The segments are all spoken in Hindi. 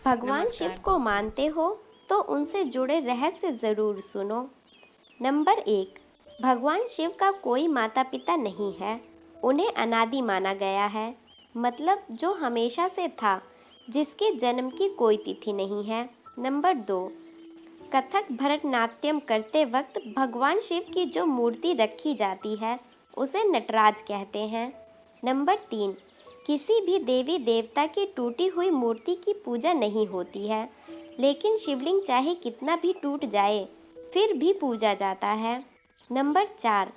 भगवान शिव नमस्कार को दोस्तों। मानते हो तो उनसे जुड़े रहस्य ज़रूर सुनो। नंबर 1, भगवान शिव का कोई माता पिता नहीं है। उन्हें अनादि माना गया है, मतलब जो हमेशा से था, जिसके जन्म की कोई तिथि नहीं है। नंबर 2, कथक भरतनाट्यम करते वक्त भगवान शिव की जो मूर्ति रखी जाती है उसे नटराज कहते हैं। नंबर 3, किसी भी देवी देवता की टूटी हुई मूर्ति की पूजा नहीं होती है, लेकिन शिवलिंग चाहे कितना भी टूट जाए फिर भी पूजा जाता है। नंबर 4,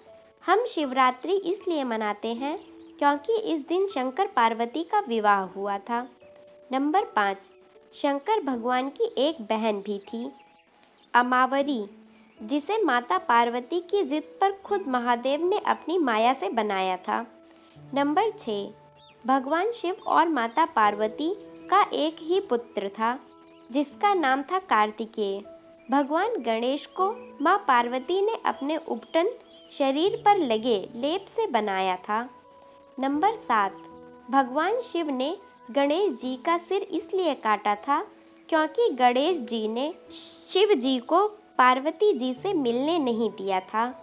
हम शिवरात्रि इसलिए मनाते हैं क्योंकि इस दिन शंकर पार्वती का विवाह हुआ था। नंबर 5, शंकर भगवान की एक बहन भी थी, अमावरी, जिसे माता पार्वती की जिद पर खुद महादेव ने अपनी माया से बनाया था। नंबर 6, भगवान शिव और माता पार्वती का एक ही पुत्र था, जिसका नाम था कार्तिकेय। भगवान गणेश को माँ पार्वती ने अपने उपटन शरीर पर लगे लेप से बनाया था। नंबर 7, भगवान शिव ने गणेश जी का सिर इसलिए काटा था क्योंकि गणेश जी ने शिव जी को पार्वती जी से मिलने नहीं दिया था।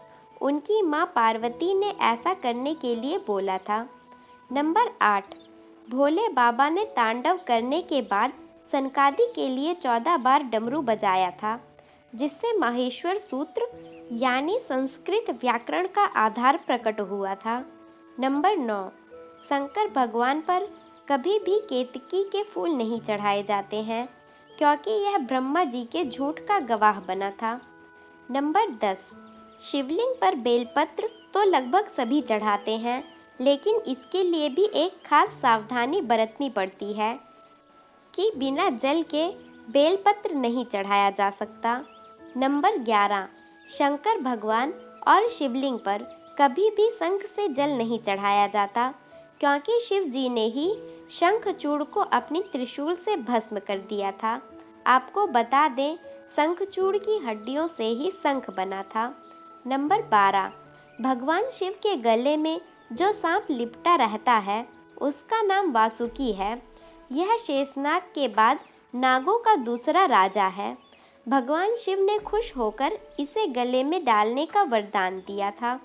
उनकी माँ पार्वती ने ऐसा करने के लिए बोला था। नंबर 8, भोले बाबा ने तांडव करने के बाद सनकादि के लिए 14 बार डमरू बजाया था, जिससे माहेश्वर सूत्र यानी संस्कृत व्याकरण का आधार प्रकट हुआ था। नंबर 9, शंकर भगवान पर कभी भी केतकी के फूल नहीं चढ़ाए जाते हैं क्योंकि यह ब्रह्मा जी के झूठ का गवाह बना था। नंबर 10, शिवलिंग पर बेलपत्र तो लगभग सभी चढ़ाते हैं, लेकिन इसके लिए भी एक खास सावधानी बरतनी पड़ती है कि बिना जल के बेलपत्र नहीं चढ़ाया जा सकता। नंबर 11, शंकर भगवान और शिवलिंग पर कभी भी शंख से जल नहीं चढ़ाया जाता क्योंकि शिव जी ने ही शंखचूड़ को अपनी त्रिशूल से भस्म कर दिया था। आपको बता दें, शंखचूड़ की हड्डियों से ही शंख बना था। नंबर 12, भगवान शिव के गले में जो सांप लिपटा रहता है उसका नाम वासुकी है। यह शेषनाग के बाद नागों का दूसरा राजा है। भगवान शिव ने खुश होकर इसे गले में डालने का वरदान दिया था।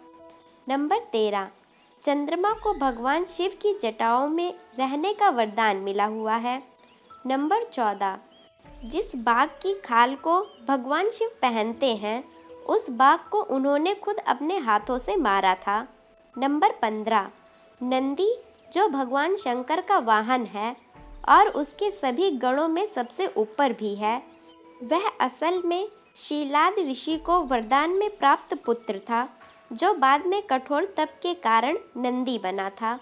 नंबर 13, चंद्रमा को भगवान शिव की जटाओं में रहने का वरदान मिला हुआ है। नंबर 14, जिस बाघ की खाल को भगवान शिव पहनते हैं उस बाघ को उन्होंने खुद अपने हाथों से मारा था। नंबर 15, नंदी जो भगवान शंकर का वाहन है और उसके सभी गणों में सबसे ऊपर भी है, वह असल में शीलाद ऋषि को वरदान में प्राप्त पुत्र था, जो बाद में कठोर तप के कारण नंदी बना था।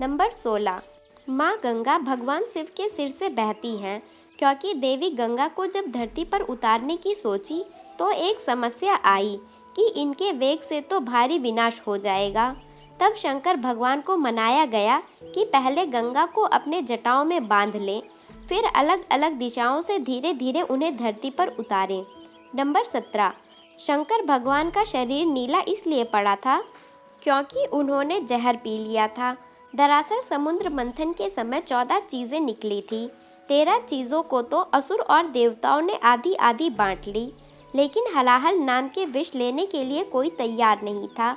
नंबर 16, माँ गंगा भगवान शिव के सिर से बहती हैं क्योंकि देवी गंगा को जब धरती पर उतारने की सोची तो एक समस्या आई कि इनके वेग से तो भारी विनाश हो जाएगा। तब शंकर भगवान को मनाया गया कि पहले गंगा को अपने जटाओं में बांध लें, फिर अलग अलग दिशाओं से धीरे धीरे उन्हें धरती पर उतारें। नंबर 17, शंकर भगवान का शरीर नीला इसलिए पड़ा था क्योंकि उन्होंने जहर पी लिया था। दरअसल समुद्र मंथन के समय 14 चीज़ें निकली थी। 13 चीज़ों को तो असुर और देवताओं ने आधी आधी बांट ली, लेकिन हलाहल नाम के विष लेने के लिए कोई तैयार नहीं था।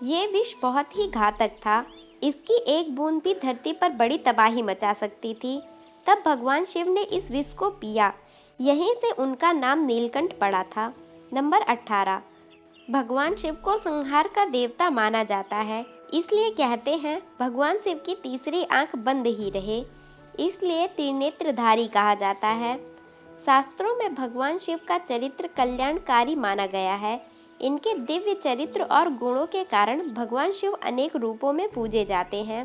ये विष बहुत ही घातक था, इसकी एक बूंद भी धरती पर बड़ी तबाही मचा सकती थी। तब भगवान शिव ने इस विष को पिया, यहीं से उनका नाम नीलकंठ पड़ा था। नंबर 18, भगवान शिव को संहार का देवता माना जाता है, इसलिए कहते हैं भगवान शिव की तीसरी आंख बंद ही रहे, इसलिए त्रिनेत्रधारी कहा जाता है। शास्त्रों में भगवान शिव का चरित्र कल्याणकारी माना गया है। इनके दिव्य चरित्र और गुणों के कारण भगवान शिव अनेक रूपों में पूजे जाते हैं।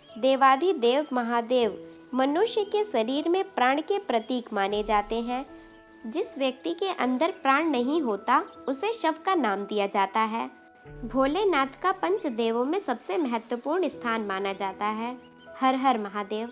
देवाधिदेव महादेव मनुष्य के शरीर में प्राण के प्रतीक माने जाते हैं। जिस व्यक्ति के अंदर प्राण नहीं होता उसे शव का नाम दिया जाता है। भोलेनाथ का पंचदेवों में सबसे महत्वपूर्ण स्थान माना जाता है। हर हर महादेव।